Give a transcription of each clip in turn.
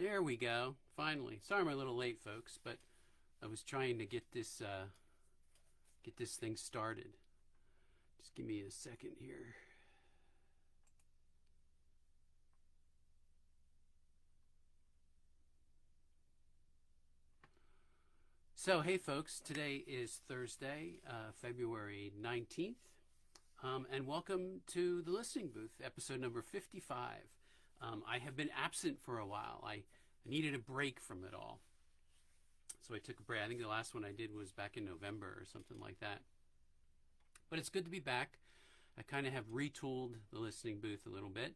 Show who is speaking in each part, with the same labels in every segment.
Speaker 1: There we go. Finally. Sorry I'm a little late, folks, but I was trying to get this thing started. Just give me a second here. So, hey folks, today is Thursday, February 19th, and welcome to the Listening Booth, episode number 55. I have been absent for a while. I needed a break from it all. So I took a break. I think the last one I did was back in November or something like that. But it's good to be back. I kind of have retooled the Listening Booth a little bit.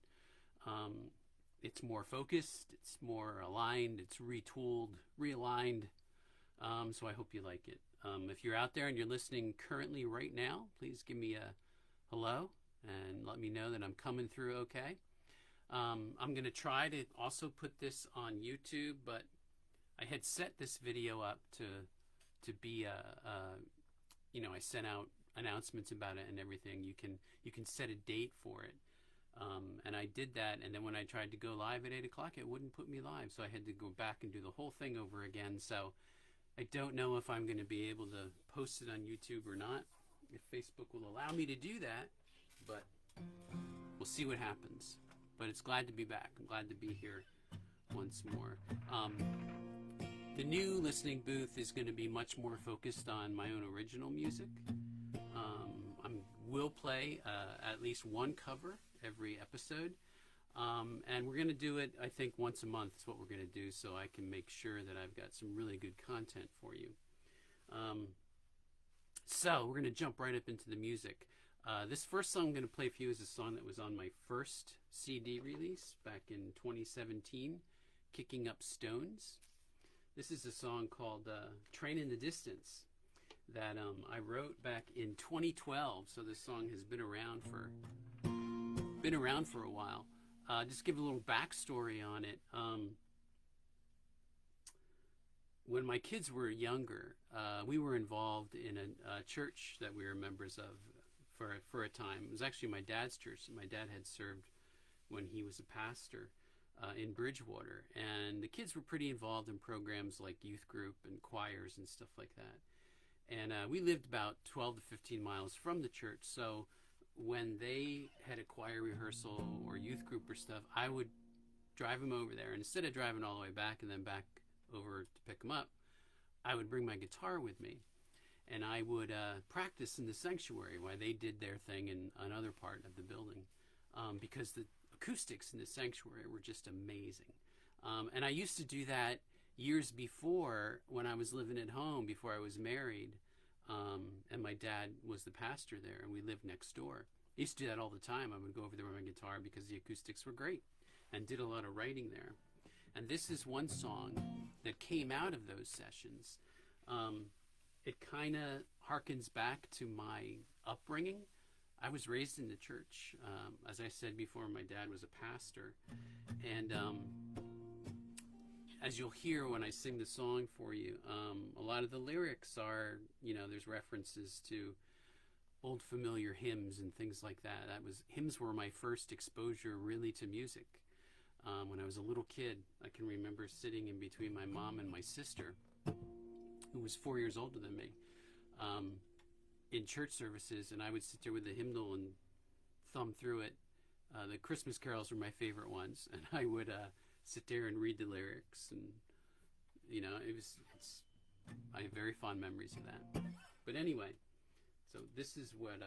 Speaker 1: It's more focused, it's more aligned, it's retooled, realigned. So I hope you like it. If you're out there and you're listening currently right now, please give me a hello and let me know that I'm coming through okay. I'm going to try to also put this on YouTube, but I had set this video up to be I sent out announcements about it and everything. You can set a date for it. And I did that, and then when I tried to go live at 8 o'clock, it wouldn't put me live, so I had to go back and do the whole thing over again. So I don't know if I'm going to be able to post it on YouTube or not, if Facebook will allow me to do that, but we'll see what happens. But it's glad to be back. I'm glad to be here once more. The new Listening Booth is going to be much more focused on my own original music. I will play at least one cover every episode. And we're going to do it, I think, once a month is what we're going to do, so I can make sure that I've got some really good content for you. So we're going to jump right up into the music. This first song I'm going to play for you is a song that was on my first CD release back in 2017, Kicking Up Stones. This is a song called Train in the Distance that I wrote back in 2012, so this song has been around for a while. Just give a little backstory on it. When my kids were younger, we were involved in a church that we were members of for a time. It was actually my dad's church. My dad had served when he was a pastor in Bridgewater. And the kids were pretty involved in programs like youth group and choirs and stuff like that. And we lived about 12 to 15 miles from the church. So when they had a choir rehearsal or youth group or stuff, I would drive them over there. And instead of driving all the way back and then back over to pick them up, I would bring my guitar with me. And I would practice in the sanctuary while they did their thing in another part of the building, because the acoustics in the sanctuary were just amazing. And I used to do that years before when I was living at home, before I was married. And my dad was the pastor there, and we lived next door. I used to do that all the time. I would go over there with my guitar because the acoustics were great, and did a lot of writing there. And this is one song that came out of those sessions. It kind of harkens back to my upbringing. I was raised in the church. As I said before, my dad was a pastor. And as you'll hear when I sing the song for you, a lot of the lyrics are, there's references to old familiar hymns and things like that. Hymns were my first exposure really to music. When I was a little kid, I can remember sitting in between my mom and my sister, who was 4 years older than me, in church services, and I would sit there with the hymnal and thumb through it. The Christmas carols were my favorite ones, and I would sit there and read the lyrics, and I have very fond memories of that. But anyway, so this is what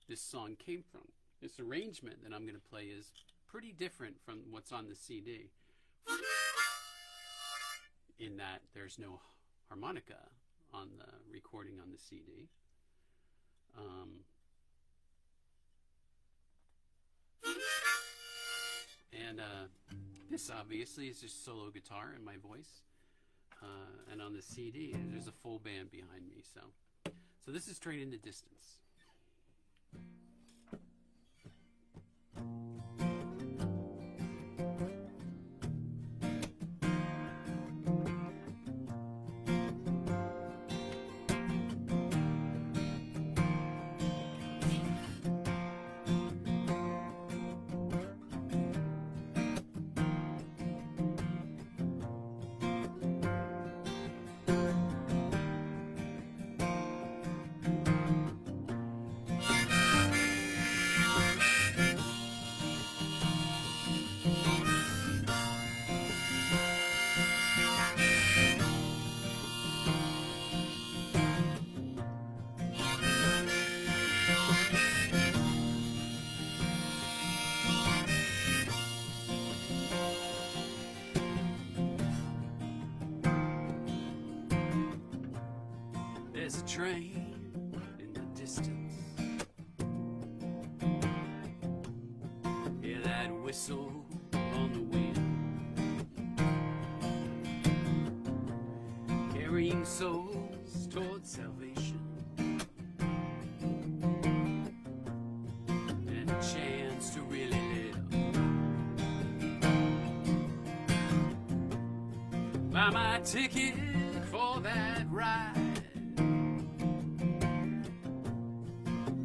Speaker 1: this song came from. This arrangement that I'm going to play is pretty different from what's on the CD, in that there's no harmonica on the recording on the CD. This obviously is just solo guitar and my voice. And on the CD, there's a full band behind me. So this is Train in the Distance. whistle on the wind, carrying souls towards salvation, and a chance to really live. Buy my ticket for that ride,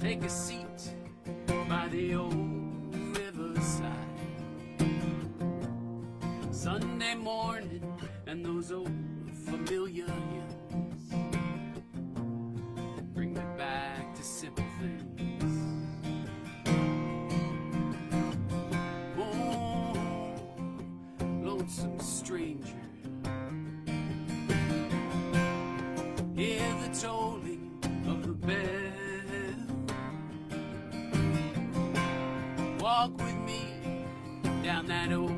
Speaker 1: take a seat by the old riverside. Sunday morning and those old familiar hymns bring me back to simple things. Oh, lonesome stranger, hear the tolling of the bell. Walk with me down that old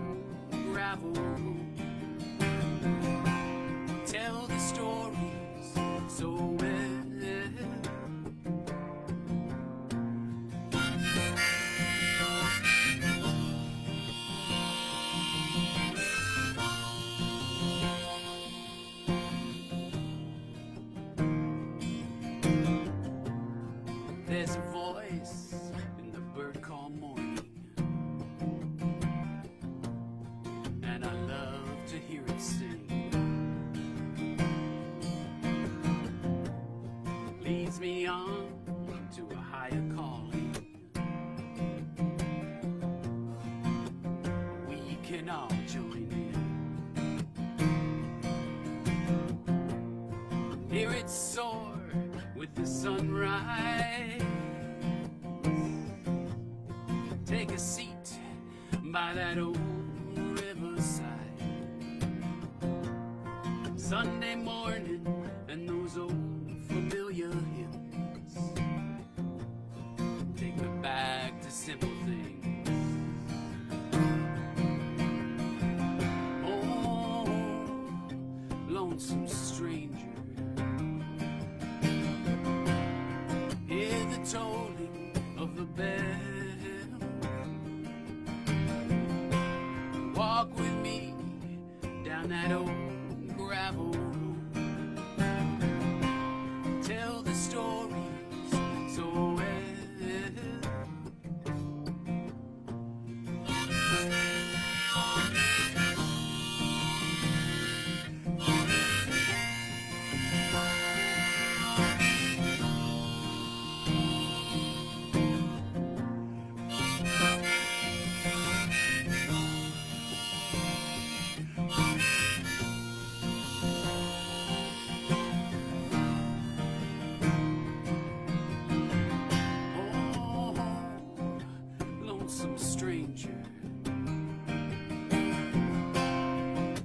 Speaker 1: gravel road. Tell the stories so well. There's a voice in the bird call morning, and I love to hear it sing. Leads me on to a higher calling. We can all join in. Hear it soar with the sunrise. Take a seat by that old riverside. Sunday morning and those old familiar hymns take me back to simple things. Oh, lonesome stranger, hear the tolling of the bell. Walk with me down that old gravel road. Tell the stories so well. Lonesome stranger,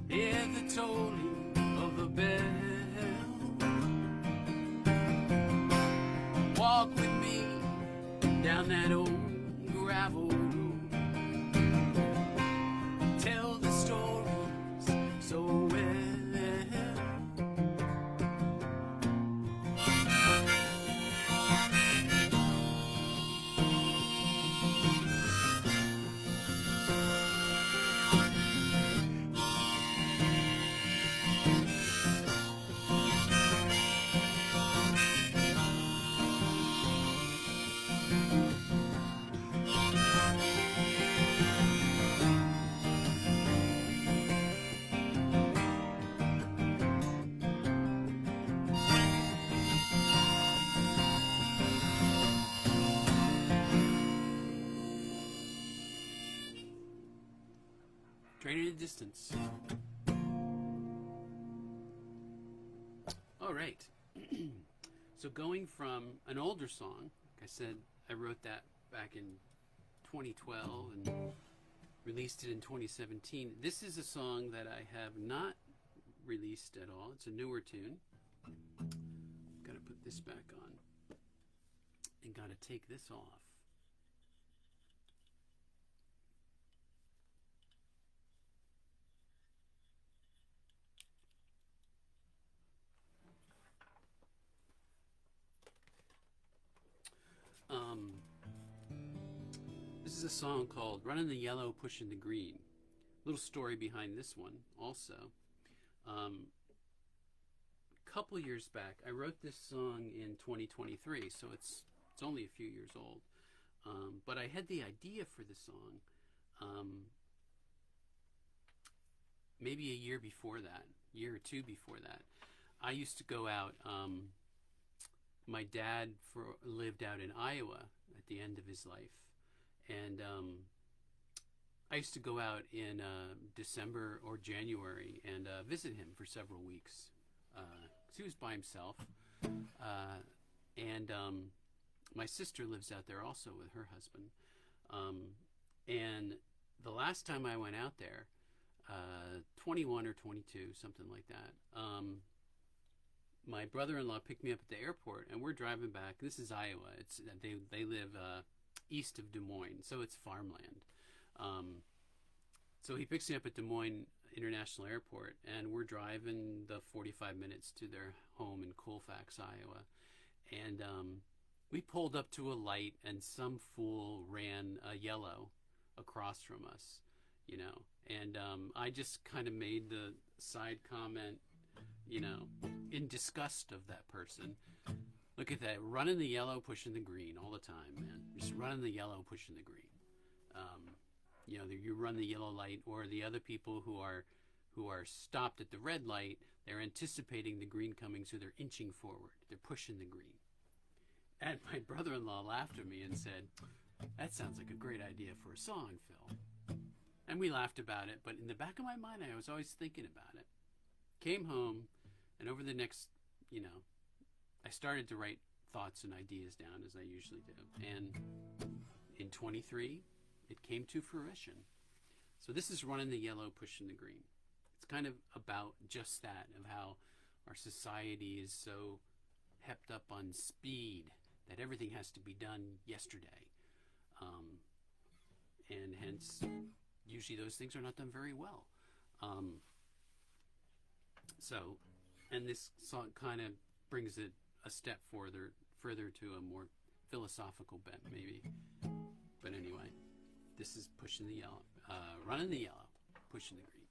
Speaker 1: hear the tolling of the bell. Walk with me down that old gravel road. Tell the stories so well. Training at distance. All right. So going from an older song, like I said, I wrote that back in 2012 and released it in 2017. This is a song that I have not released at all. It's a newer tune. Got to put this back on and got to take this off. This is a song called Runnin The Yellow, Pushin The Green. Little story behind this one also. Couple years back, I wrote this song in 2023, so it's only a few years old. But I had the idea for the song maybe a year before that, year or two before that. I used to go out. My dad lived out in Iowa at the end of his life, and I used to go out in December or January and visit him for several weeks. 'Cause he was by himself, and my sister lives out there also with her husband. And the last time I went out there, 21 or 22, something like that, my brother-in-law picked me up at the airport, and we're driving back. This is Iowa. They live east of Des Moines, so it's farmland. So he picks me up at Des Moines International Airport, and we're driving the 45 minutes to their home in Colfax, Iowa. And we pulled up to a light, and some fool ran a yellow across from us, you know. And I just kind of made the side comment, you know, in disgust of that person. Look at that, running the yellow, pushing the green all the time, man. Just running the yellow, pushing the green. You know, you run the yellow light, or the other people who are stopped at the red light, they're anticipating the green coming, so they're inching forward. They're pushing the green. And my brother-in-law laughed at me and said, "That sounds like a great idea for a song, Phil." And we laughed about it, but in the back of my mind, I was always thinking about it. Came home, and over the next, you know, I started to write thoughts and ideas down, as I usually do. And in 23, it came to fruition. So this is Runnin The Yellow, Pushin The Green. It's kind of about just that, of how our society is so hepped up on speed that everything has to be done yesterday. And hence, usually those things are not done very well. So, and this song kind of brings it a step further to a more philosophical bent, maybe. But anyway, this is Pushin The Yellow, Runnin The Yellow, Pushin The Green.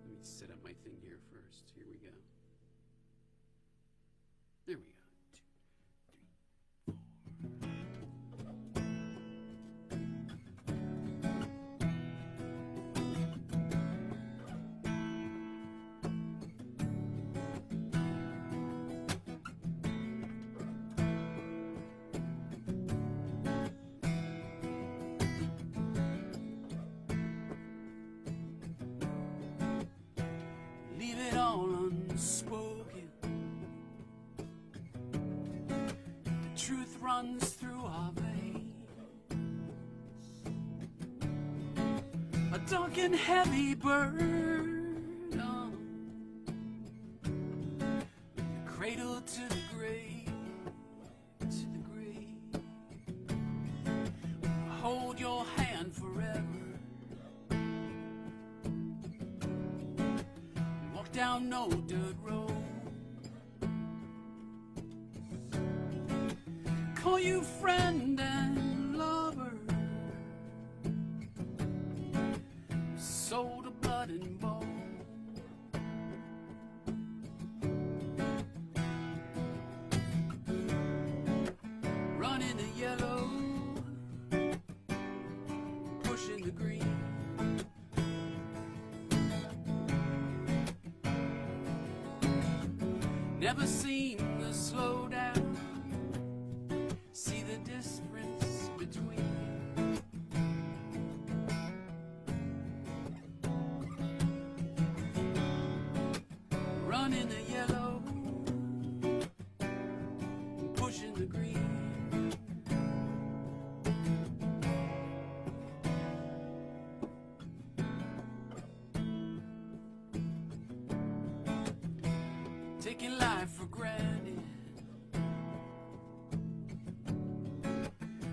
Speaker 1: Let me set up my thing here first. Here we go. There we go. Leave it all unspoken. The truth runs through our veins. A dark and heavy burden, the cradle to the grave, to the grave. Hold your hand forever. Down no dirt road. Call you friend and lover. Soul to blood and bone. Running the yellow, pushing the green. Never seem to slow down. See the difference between. Running the yellow, pushing the green. Taking life for granted,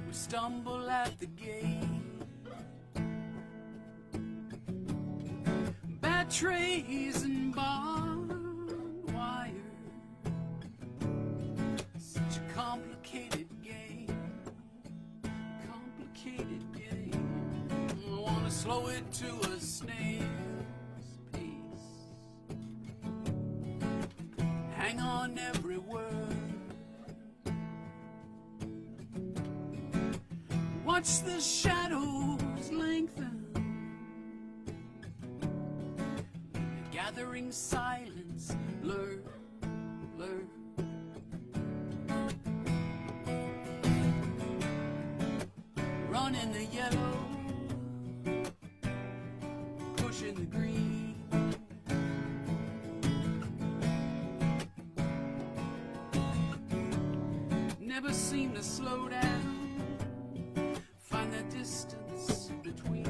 Speaker 1: we stumble at the gate. Bad trays and barbed wire. Such a complicated game. Complicated game. I want to slow it to a snail's pace. Hang on every word. Watch the shadows lengthen. Gathering silence, blur, blur. Running the yellow, pushing the green. Never seem to slow down, find that distance between.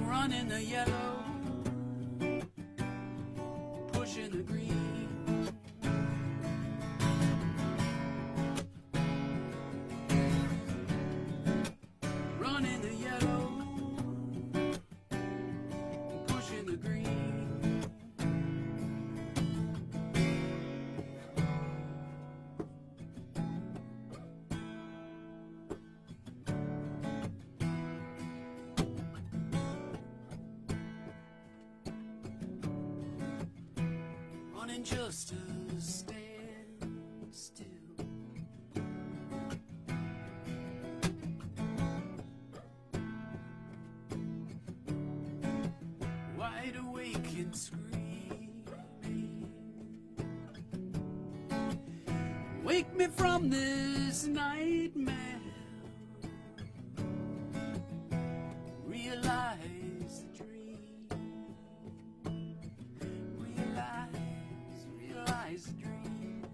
Speaker 1: Running the yellow, pushing the green. Running the yellow, pushing the green. Running just to stand still. Wide awake and screaming. Wake me from this nightmare. Realize the dream. Realize the dream.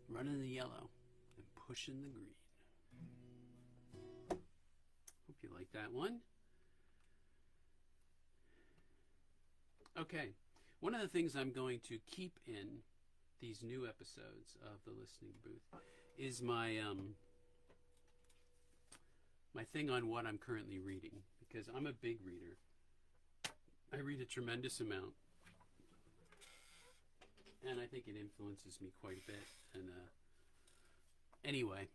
Speaker 1: Running the yellow and pushing the green. Hope you like that one. Okay, one of the things I'm going to keep in these new episodes of the Listening Booth is my my thing on what I'm currently reading, because I'm a big reader. I read a tremendous amount, and I think it influences me quite a bit. And anyway,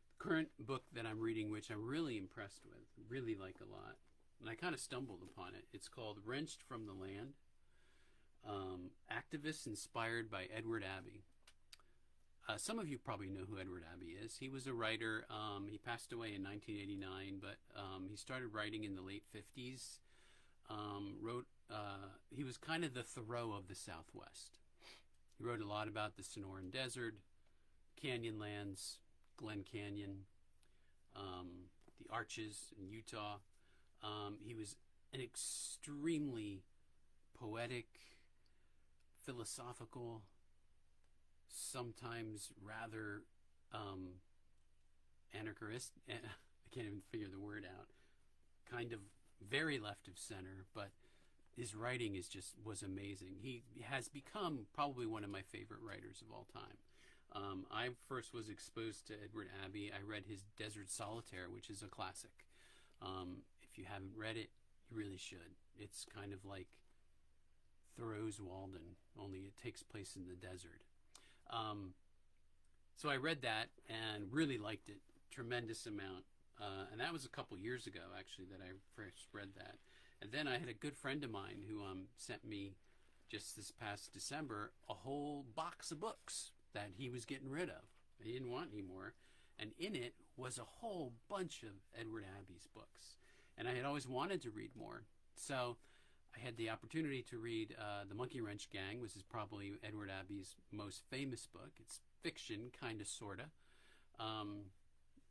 Speaker 1: the current book that I'm reading, which I'm really impressed with, really like a lot, and I kind of stumbled upon it. It's called Wrenched from the Land, Activists Inspired by Edward Abbey. Some of you probably know who Edward Abbey is. He was a writer. He passed away in 1989, but he started writing in the late 50s. He was kind of the Thoreau of the Southwest. He wrote a lot about the Sonoran Desert, Canyonlands, Glen Canyon, the Arches in Utah. He was an extremely poetic, philosophical, sometimes rather anarchist, I can't even figure the word out, kind of very left of center, but his writing was amazing. He has become probably one of my favorite writers of all time. I first was exposed to Edward Abbey. I read his Desert Solitaire, which is a classic. If you haven't read it, you really should. It's kind of like Thoreau's Walden, only it takes place in the desert. So I read that and really liked it, tremendous amount. And that was a couple years ago, actually, that I first read that. And then I had a good friend of mine who sent me, just this past December, a whole box of books that he was getting rid of. He didn't want any more. And in it was a whole bunch of Edward Abbey's books. And I had always wanted to read more. So I had the opportunity to read The Monkey Wrench Gang, which is probably Edward Abbey's most famous book. It's fiction, kind of, sort of.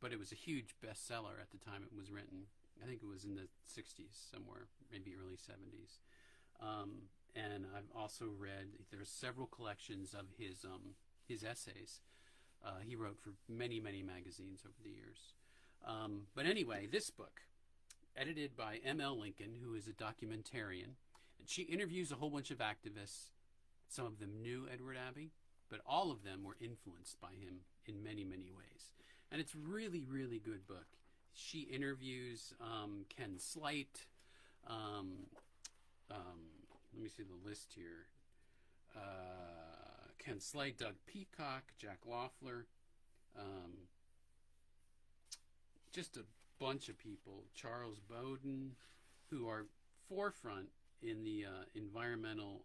Speaker 1: But it was a huge bestseller at the time it was written. I think it was in the 60s somewhere, maybe early 70s. And I've also read, there's several collections of his essays. He wrote for many, many magazines over the years. But anyway, this book, edited by M.L. Lincoln, who is a documentarian, and she interviews a whole bunch of activists. Some of them knew Edward Abbey, but all of them were influenced by him in many, many ways. And it's really, really good book. She interviews Ken Slight. Let me see the list here. Ken Slight, Doug Peacock, Jack Loeffler, just a bunch of people. Charles Bowden, who are forefront in the environmentalist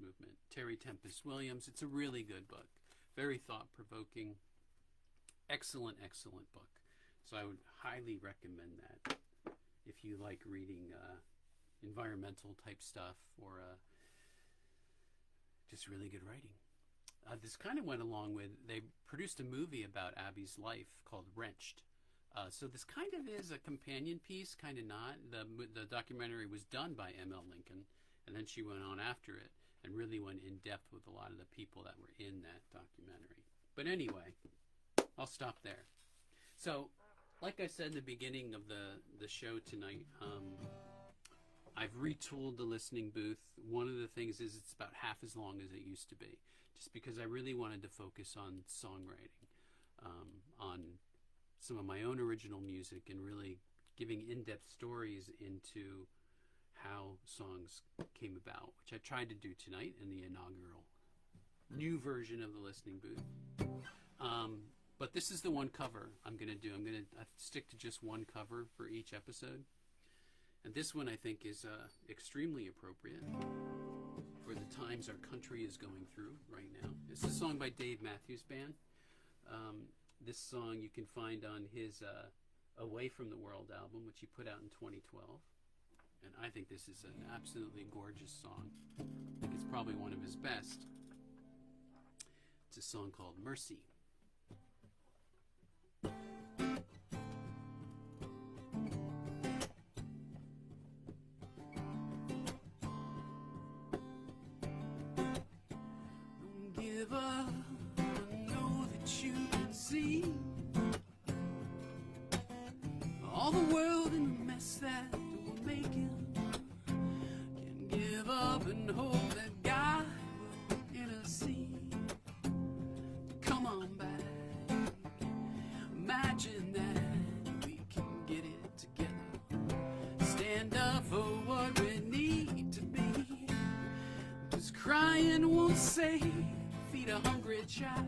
Speaker 1: movement. Terry Tempest Williams. It's a really good book. Very thought-provoking. Excellent, excellent book. So I would highly recommend that if you like reading environmental type stuff or just really good writing. This kind of went along with, they produced a movie about Abby's life called Wrenched. So this kind of is a companion piece, kind of not. The documentary was done by M.L. Lincoln, and then she went on after it and really went in depth with a lot of the people that were in that documentary. But anyway, I'll stop there. So, like I said in the beginning of the show tonight, I've retooled the listening booth. One of the things is it's about half as long as it used to be, just because I really wanted to focus on songwriting, on some of my own original music, and really giving in-depth stories into how songs came about, which I tried to do tonight in the inaugural new version of the listening booth. But this is the one cover I'm going to do. I'm going to stick to just one cover for each episode. And this one I think is extremely appropriate for the times our country is going through right now. It's a song by Dave Matthews Band. This song you can find on his Away from the World album, which he put out in 2012. And I think this is an absolutely gorgeous song. I think it's probably one of his best. It's a song called Mercy. Don't give up, I know that you can see all the world in the mess that we're making. Can give up and hope that God will intercede. Come on back. Imagine that we can get it together. Stand up for what we need to be. 'Cause crying won't save, feed a hungry child.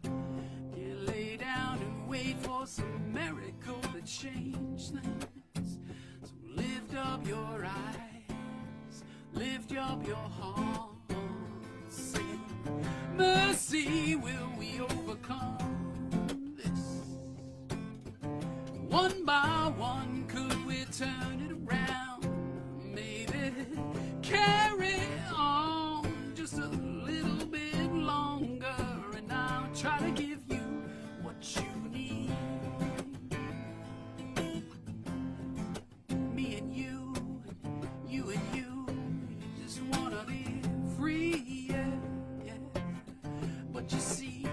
Speaker 1: Can't lay down and wait for some miracle to change things. So lift up your eyes, lift up your heart, sing, mercy, will we overcome this? One by one, could we turn it around? Maybe carry on just a little bit longer, and I'll try to give you what you need. Me and you and you, just wanna be free, yeah, yeah. But you see,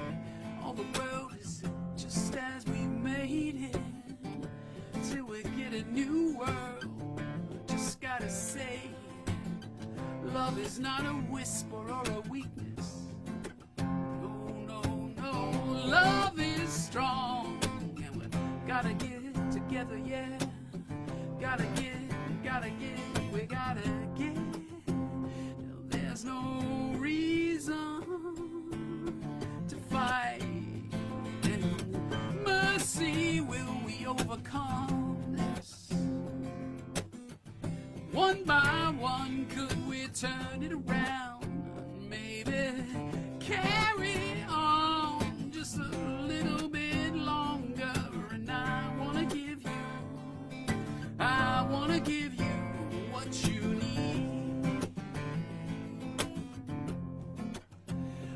Speaker 1: all the world is just as we made it. Till we get a new world, just gotta say, love is not a whisper or a weakness. No, no, no, love is strong, and we gotta get together, yeah. Gotta get, we gotta get. Now, there's no reason to fight. And mercy, will we overcome this? One by one, could we turn it around? Maybe carry on just a little bit longer. And I wanna give you what you need.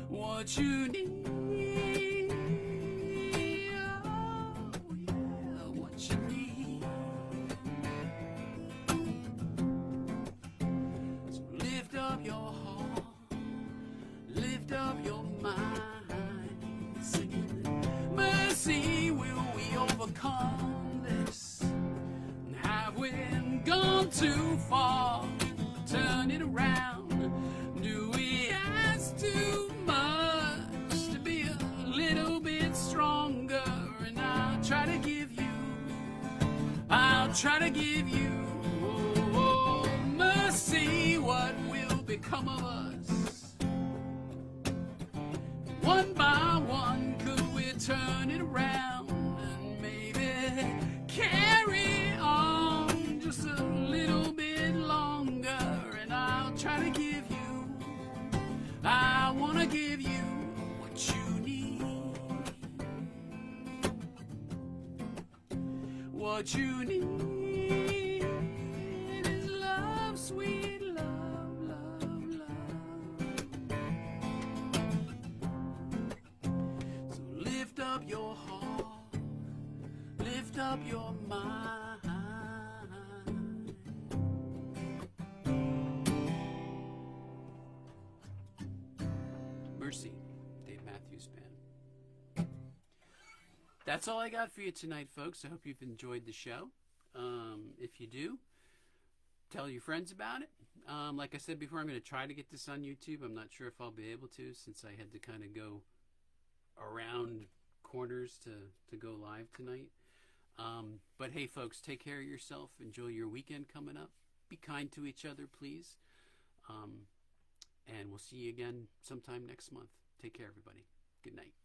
Speaker 1: What you need. Oh, yeah, what you need. So lift up your heart, lift up your mind. too far, turn it around. Do we ask too much to be a little bit stronger? And I'll try to give you mercy. What will become of us? One by one, could we turn it around and maybe carry on just a little bit longer? And I'll try to give you, I want to give you what you need. What you need is love, sweet love, love, love. So lift up your heart, lift up your mind. Mercy, Dave Matthews Band. That's all I got for you tonight, folks. I hope you've enjoyed the show. If you do, tell your friends about it. Like I said before, I'm going to try to get this on YouTube. I'm not sure if I'll be able to, since I had to kind of go around corners to go live tonight. But hey, folks, take care of yourself. Enjoy your weekend coming up. Be kind to each other, please. And we'll see you again sometime next month. Take care, everybody. Good night.